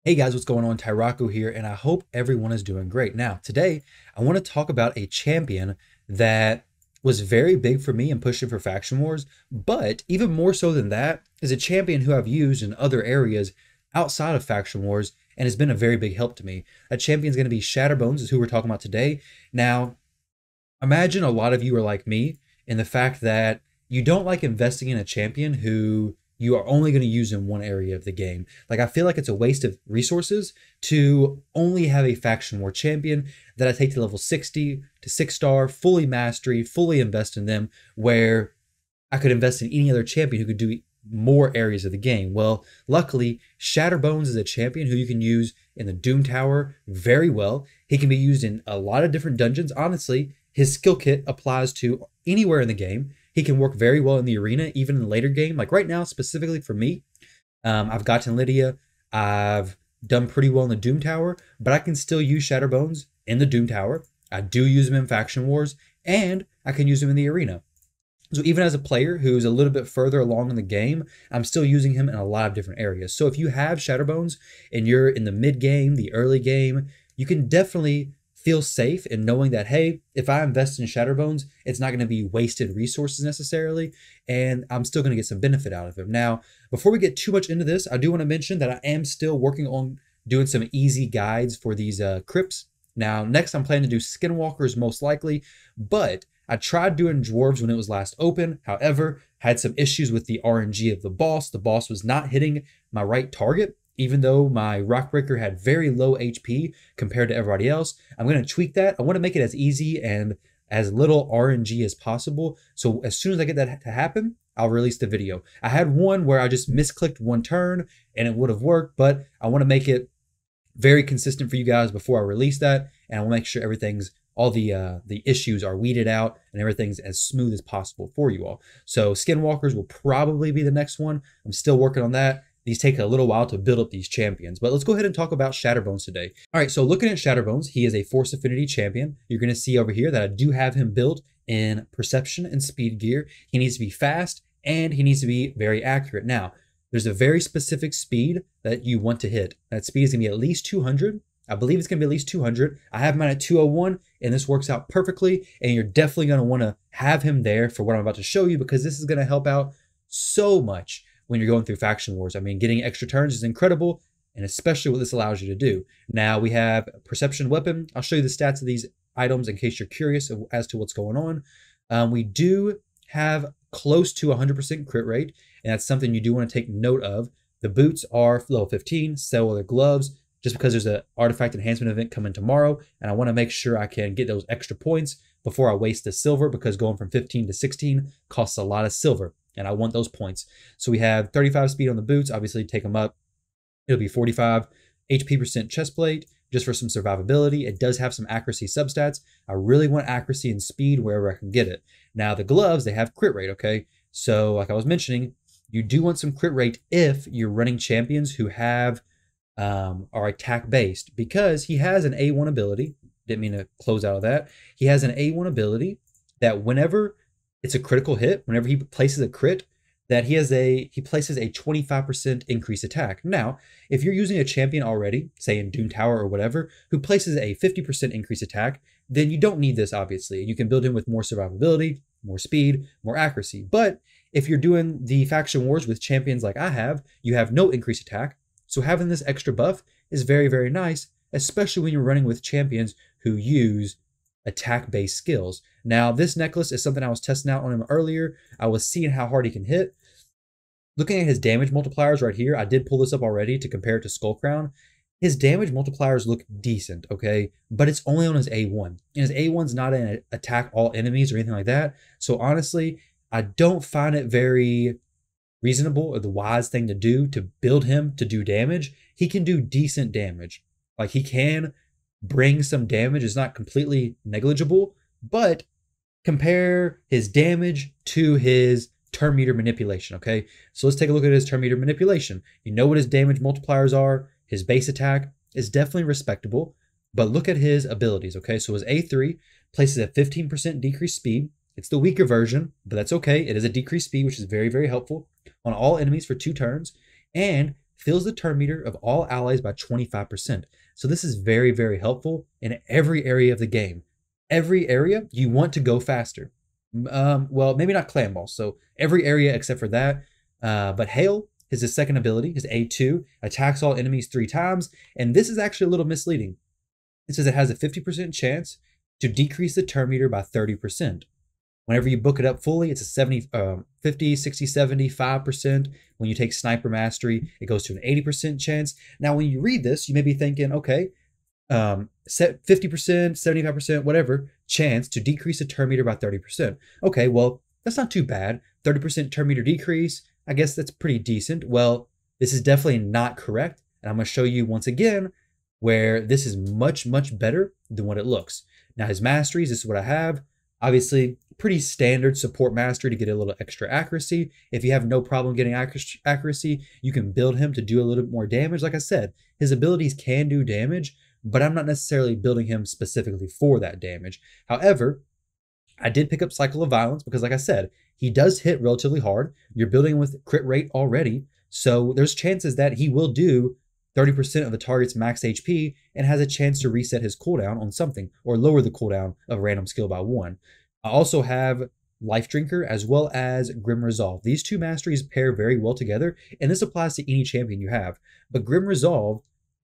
Hey guys, what's going on? Tyrauku here, and I hope everyone is doing great. Now, today, I want to talk about a champion that was very big for me in pushing for Faction Wars, but even more so than that, is a champion who I've used in other areas outside of Faction Wars and has been a very big help to me. That champion is going to be Shatterbones, is who we're talking about today. Now, imagine a lot of you are like me in the fact that you don't like investing in a champion who you are only going to use in one area of the game. Like, I feel like it's a waste of resources to only have a faction war champion that I take to level 60 to 6-star, fully mastery, fully invest in them, where I could invest in any other champion who could do more areas of the game. Well, luckily, Shatterbones is a champion who you can use in the Doom Tower very well. He can be used in a lot of different dungeons. Honestly, his skill kit applies to anywhere in the game. He can work very well in the arena, even in the later game. Like right now, specifically for me, I've gotten Lydia. I've done pretty well in the Doom Tower, but I can still use Shatterbones in the Doom Tower. I do use him in Faction Wars, and I can use him in the arena. So even as a player who's a little bit further along in the game, I'm still using him in a lot of different areas. So if you have Shatterbones and you're in the mid game, the early game, you can definitely feel safe in knowing that, hey, if I invest in Shatterbones, it's not going to be wasted resources necessarily, and I'm still going to get some benefit out of him. Now, before we get too much into this, I do want to mention that I am still working on doing some easy guides for these crypts. Now, next I'm planning to do skinwalkers most likely, but I tried doing dwarves when it was last open. However, had some issues with the RNG of the boss. The boss was not hitting my right target, even though my Rockbreaker had very low HP compared to everybody else. I'm going to tweak that. I want to make it as easy and as little RNG as possible. So as soon as I get that to happen, I'll release the video. I had one where I just misclicked one turn and it would have worked, but I want to make it very consistent for you guys before I release that. And I will make sure all the issues are weeded out and everything's as smooth as possible for you all. So Skinwalkers will probably be the next one. I'm still working on that. These take a little while to build up these champions, but let's go ahead and talk about Shatterbones today. All right, so looking at Shatterbones, he is a Force Affinity champion. You're going to see over here that I do have him built in Perception and Speed gear. He needs to be fast and he needs to be very accurate. Now, there's a very specific speed that you want to hit. That speed is going to be at least 200. I believe it's going to be at least 200. I have mine at 201, and this works out perfectly, and you're definitely going to want to have him there for what I'm about to show you, because this is going to help out so much when you're going through Faction Wars. I mean, getting extra turns is incredible, and especially what this allows you to do. Now, we have Perception Weapon. I'll show you the stats of these items in case you're curious as to what's going on. We do have close to 100% crit rate, and that's something you do want to take note of. The boots are level 15, so are the gloves, just because there's an artifact enhancement event coming tomorrow, and I want to make sure I can get those extra points before I waste the silver, because going from 15 to 16 costs a lot of silver, and I want those points. So we have 35 speed on the boots. Obviously, take them up. It'll be 45 HP% chestplate, just for some survivability. It does have some accuracy substats. I really want accuracy and speed wherever I can get it. Now, the gloves, they have crit rate, okay? So, like I was mentioning, you do want some crit rate if you're running champions who have are attack based, because he has an A1 ability. Didn't mean to close out of that. He has an A1 ability that whenever it's a critical hit, whenever he places a crit, that he places a 25% increased attack. Now, if you're using a champion already, say in Doom Tower or whatever, who places a 50% increased attack, then you don't need this, obviously. You can build him with more survivability, more speed, more accuracy. But if you're doing the Faction Wars with champions like I have, you have no increased attack. So having this extra buff is very, very nice, especially when you're running with champions who use attack-based skills. Now, this necklace is something I was testing out on him earlier. I was seeing how hard he can hit. Looking at his damage multipliers right here, I did pull this up already to compare it to Skull Crown. His damage multipliers look decent, okay? But it's only on his A1. And his A1's not an attack all enemies or anything like that. So honestly, I don't find it very reasonable or the wise thing to do to build him to do damage. He can do decent damage. Like, he can bring some damage. It's not completely negligible, but compare his damage to his turn meter manipulation, okay? So let's take a look at his turn meter manipulation. You know what his damage multipliers are. His base attack is definitely respectable, but look at his abilities, okay? So his A3 places a 15% decreased speed. It's the weaker version, but that's okay. It is a decreased speed, which is very, very helpful on all enemies for 2 turns, and fills the turn meter of all allies by 25%. So this is very, very helpful in every area of the game. Every area you want to go faster. Well, maybe not clan boss. So every area except for that. But Hail is his second ability, his A2, attacks all enemies 3 times. And this is actually a little misleading. It says it has a 50% chance to decrease the turn meter by 30%. Whenever you book it up fully, it's a 50, 60, 75%. When you take Sniper Mastery, it goes to an 80% chance. Now, when you read this, you may be thinking, okay, 50%, 75%, whatever, chance to decrease the turn meter by 30%. Okay, well, that's not too bad. 30% turn meter decrease, I guess that's pretty decent. Well, this is definitely not correct. And I'm going to show you once again where this is much, much better than what it looks. Now, his masteries, this is what I have. Obviously, pretty standard support mastery to get a little extra accuracy. If you have no problem getting accuracy, you can build him to do a little bit more damage. Like I said, his abilities can do damage, but I'm not necessarily building him specifically for that damage. However, I did pick up Cycle of Violence because, like I said, he does hit relatively hard. You're building with crit rate already, so there's chances that he will do 30% of the target's max HP and has a chance to reset his cooldown on something or lower the cooldown of a random skill by 1. I also have Life Drinker as well as Grim Resolve. These two masteries pair very well together, and this applies to any champion you have. But Grim Resolve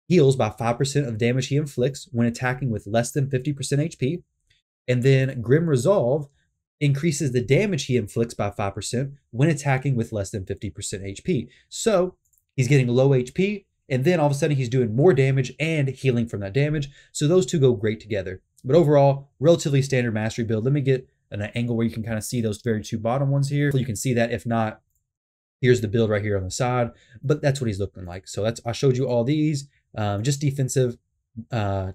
heals by 5% of the damage he inflicts when attacking with less than 50% HP. And then Grim Resolve increases the damage he inflicts by 5% when attacking with less than 50% HP. So he's getting low HP, and then all of a sudden he's doing more damage and healing from that damage. So those two go great together. But overall, relatively standard mastery build. Let me get an angle where you can kind of see those very two bottom ones here. You can see that. If not, here's the build right here on the side. But that's what he's looking like. So I showed you all these. Just defensive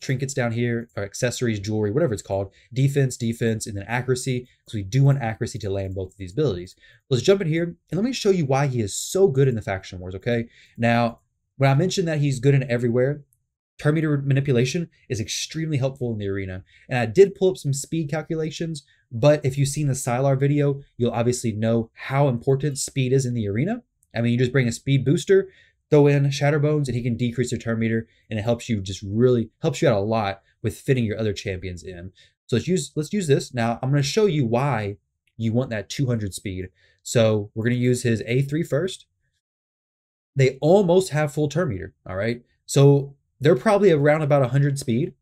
trinkets down here, or accessories, jewelry, whatever it's called. Defense, and then accuracy, because we do want accuracy to land both of these abilities. Let's jump in here and let me show you why he is so good in the faction wars, okay? Now, when I mentioned that he's good in everywhere, turn meter manipulation is extremely helpful in the arena. And I did pull up some speed calculations, but if you've seen the Sylar video, you'll obviously know how important speed is in the arena. I mean, you just bring a speed booster, throw in Shatterbones, and he can decrease the turn meter, and it helps you helps you out a lot with fitting your other champions in. So let's use this. Now, I'm going to show you why you want that 200 speed. So we're going to use his A3 first. They almost have full turn meter, all right? So they're probably around about 100 speed,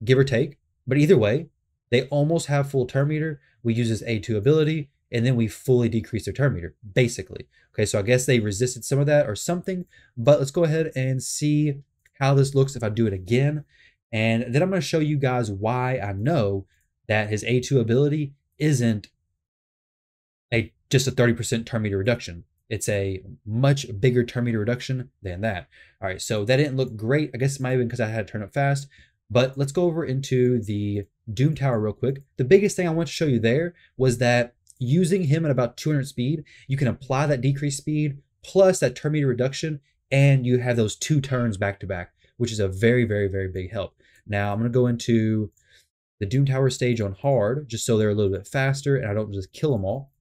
give or take. But either way, they almost have full turn meter. We use this A2 ability, and then we fully decrease their turn meter, basically. Okay, so I guess they resisted some of that or something, but let's go ahead and see how this looks if I do it again. And then I'm going to show you guys why I know that his A2 ability isn't just a 30% turn meter reduction. It's a much bigger turn meter reduction than that. All right, so that didn't look great. I guess it might have been because I had to turn it fast. But let's go over into the Doom Tower real quick. The biggest thing I want to show you there was that using him at about 200 speed, you can apply that decreased speed plus that turn meter reduction, and you have those 2 turns back to back, which is a very, very, very big help. Now I'm going to go into the Doom Tower stage on hard, just so they're a little bit faster and I don't just kill them all.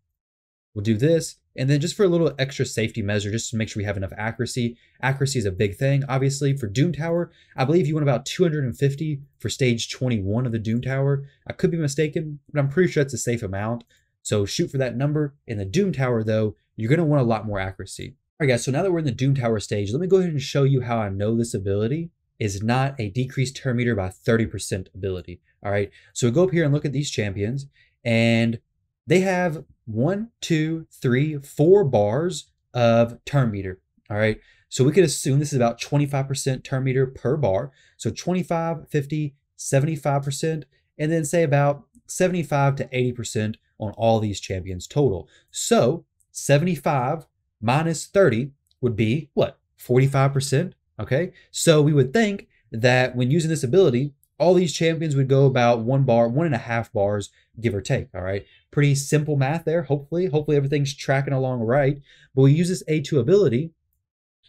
We'll do this. And then just for a little extra safety measure, just to make sure we have enough accuracy. Accuracy is a big thing. Obviously, for Doom Tower, I believe you want about 250 for stage 21 of the Doom Tower. I could be mistaken, but I'm pretty sure that's a safe amount. So shoot for that number. In the Doom Tower, though, you're going to want a lot more accuracy. All right, guys, so now that we're in the Doom Tower stage, let me go ahead and show you how I know this ability is not a decreased turn meter by 30% ability. All right, so we go up here and look at these champions, and they have 1, 2, 3, 4 bars of turn meter. All right, so we could assume this is about 25% turn meter per bar. So 25, 50, 75%, and then say about 75 to 80% on all these champions total. So 75 minus 30 would be what? 45%. Okay, so we would think that when using this ability, all these champions would go about 1 bar, 1.5 bars, give or take. All right, pretty simple math there. Hopefully everything's tracking along right. But we use this A2 ability,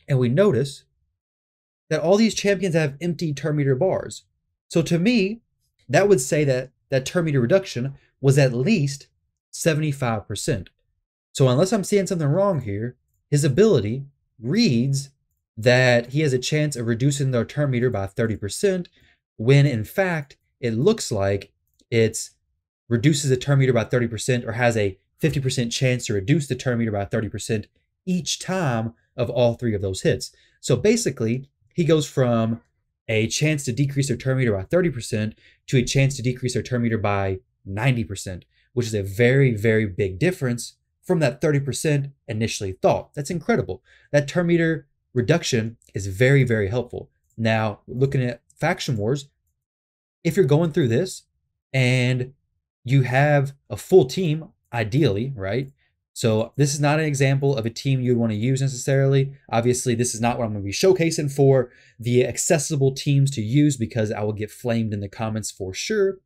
and we notice that all these champions have empty turn meter bars. So to me, that would say that that turn meter reduction was at least 75%. So unless I'm seeing something wrong here, his ability reads that he has a chance of reducing their turn meter by 30%, when in fact, it looks like it's reduces the turn meter by 30% or has a 50% chance to reduce the turn meter by 30% each time of all 3 of those hits. So basically, he goes from a chance to decrease their turn meter by 30% to a chance to decrease their turn meter by 90%, which is a very, very big difference from that 30% initially thought. That's incredible. That turn meter reduction is very, very helpful. Now, looking at Faction Wars, if you're going through this and you have a full team, ideally, right? So this is not an example of a team you'd want to use necessarily. Obviously, this is not what I'm going to be showcasing for the accessible teams to use, because I will get flamed in the comments for sure.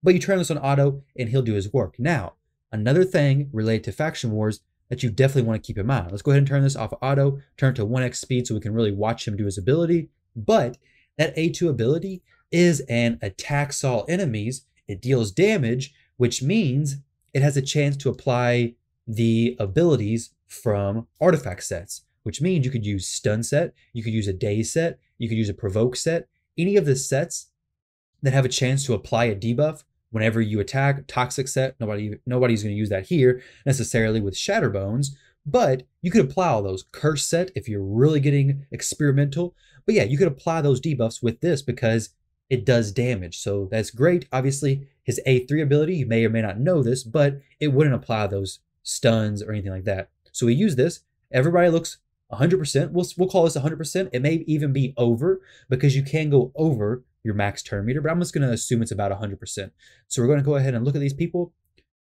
But you turn this on auto and he'll do his work. Now, another thing related to Faction Wars that you definitely want to keep in mind. Let's go ahead and turn this off auto, turn it to 1x speed so we can really watch him do his ability. But that A2 ability is an attacks all enemies. It deals damage, which means it has a chance to apply the abilities from artifact sets, which means you could use stun set, you could use a daze set, you could use a provoke set. Any of the sets that have a chance to apply a debuff whenever you attack. Toxic set, nobody's going to use that here necessarily with Shatterbones, but you could apply all those. Curse set if you're really getting experimental. But yeah, you could apply those debuffs with this because it does damage. So that's great. Obviously, his A3 ability, you may or may not know this, but it wouldn't apply those stuns or anything like that. So we use this. Everybody looks 100%. We'll call this 100%. It may even be over because you can go over your max turn meter, but I'm just going to assume it's about 100%. So we're going to go ahead and look at these people,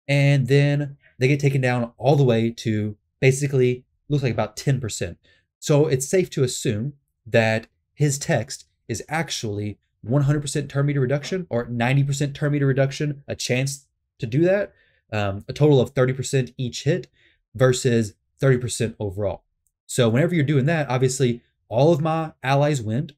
and then they get taken down all the way to basically looks like about 10%. So it's safe to assume that his text is actually 100% turn meter reduction or 90% turn meter reduction, a chance to do that, a total of 30% each hit versus 30% overall. So whenever you're doing that, obviously all of my allies win.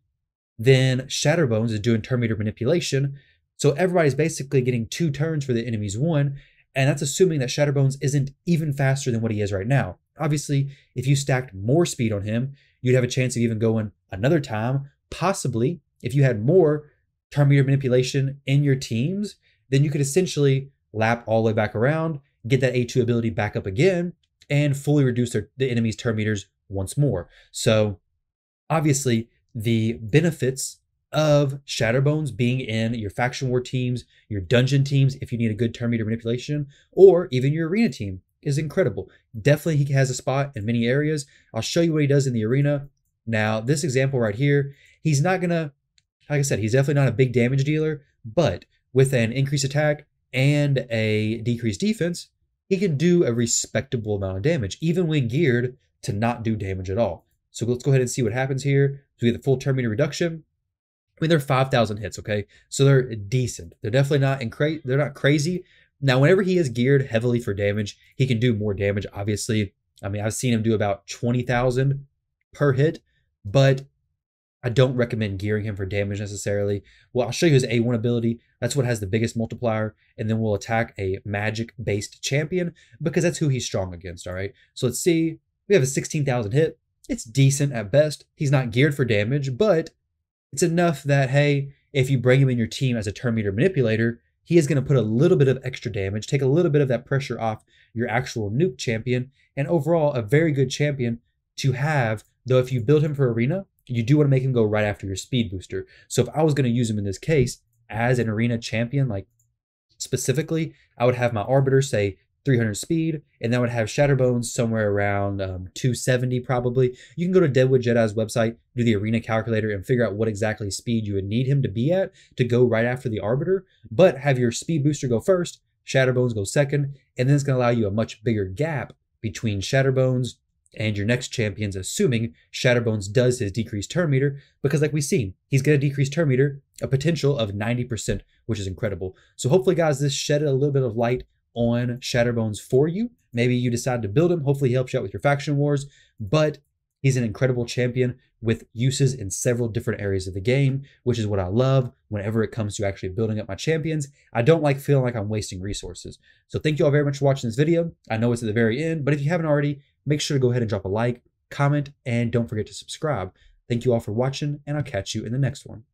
Then Shatterbones is doing turn meter manipulation. So everybody's basically getting 2 turns for the enemy's 1. And that's assuming that Shatterbones isn't even faster than what he is right now. Obviously, if you stacked more speed on him, you'd have a chance of even going another time. Possibly, if you had more turn meter manipulation in your teams, then you could essentially lap all the way back around, get that A2 ability back up again, and fully reduce the enemy's turn meters once more. So obviously, the benefits of Shatterbones being in your faction war teams, your dungeon teams, if you need a good turn meter manipulation, or even your arena team is incredible. Definitely he has a spot in many areas. I'll show you what he does in the arena. Now, this example right here, he's not going to, like I said, he's definitely not a big damage dealer, but with an increased attack and a decreased defense, he can do a respectable amount of damage, even when geared to not do damage at all. So let's go ahead and see what happens here. So we get the full turn meter reduction. I mean, they're 5,000 hits, okay? So they're decent. They're definitely not they're not crazy. Now, whenever he is geared heavily for damage, he can do more damage, obviously. I mean, I've seen him do about 20,000 per hit, but I don't recommend gearing him for damage necessarily. Well, I'll show you his A1 ability. That's what has the biggest multiplier. And then we'll attack a magic-based champion because that's who he's strong against, all right? So let's see. We have a 16,000 hit. It's decent at best. He's not geared for damage, but it's enough that, hey, if you bring him in your team as a turn meter manipulator, he is going to put a little bit of extra damage, take a little bit of that pressure off your actual nuke champion, and overall, a very good champion to have, though if you build him for arena, you do want to make him go right after your speed booster. So if I was going to use him in this case as an arena champion, like specifically, I would have my Arbiter say 300 speed, and that would have Shatterbones somewhere around 270 probably. You can go to Deadwood Jedi's website, do the arena calculator, and figure out what exactly speed you would need him to be at to go right after the Arbiter, but have your speed booster go first, Shatterbones go second, and then it's going to allow you a much bigger gap between Shatterbones and your next champions, assuming Shatterbones does his decreased turn meter, because like we've seen, he's going to decrease turn meter, a potential of 90%, which is incredible. So hopefully, guys, this shed a little bit of light on Shatterbones for you. Maybe you decide to build him. Hopefully he helps you out with your faction wars, but he's an incredible champion with uses in several different areas of the game, which is what I love whenever it comes to actually building up my champions. I don't like feeling like I'm wasting resources. So thank you all very much for watching this video. I know it's at the very end, but if you haven't already, make sure to go ahead and drop a like. comment, and don't forget to subscribe. Thank you all for watching, and I'll catch you in the next one.